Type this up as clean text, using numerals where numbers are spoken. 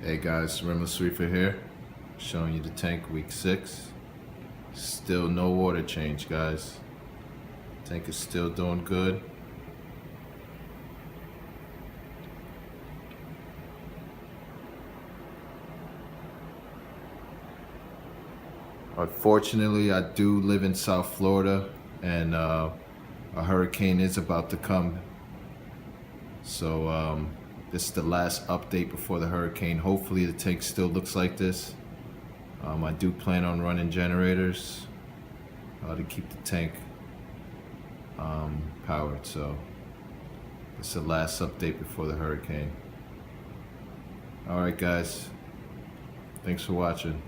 Hey guys, Irma Sea Reefer here, showing you the tank week 6. Still no water change, guys. Tank is still doing good. Unfortunately, I do live in South Florida, and a hurricane is about to come. So this is the last update before the hurricane. Hopefully the tank still looks like this. I do plan on running generators to keep the tank powered. So it's the last update before the hurricane. Alright guys, thanks for watching.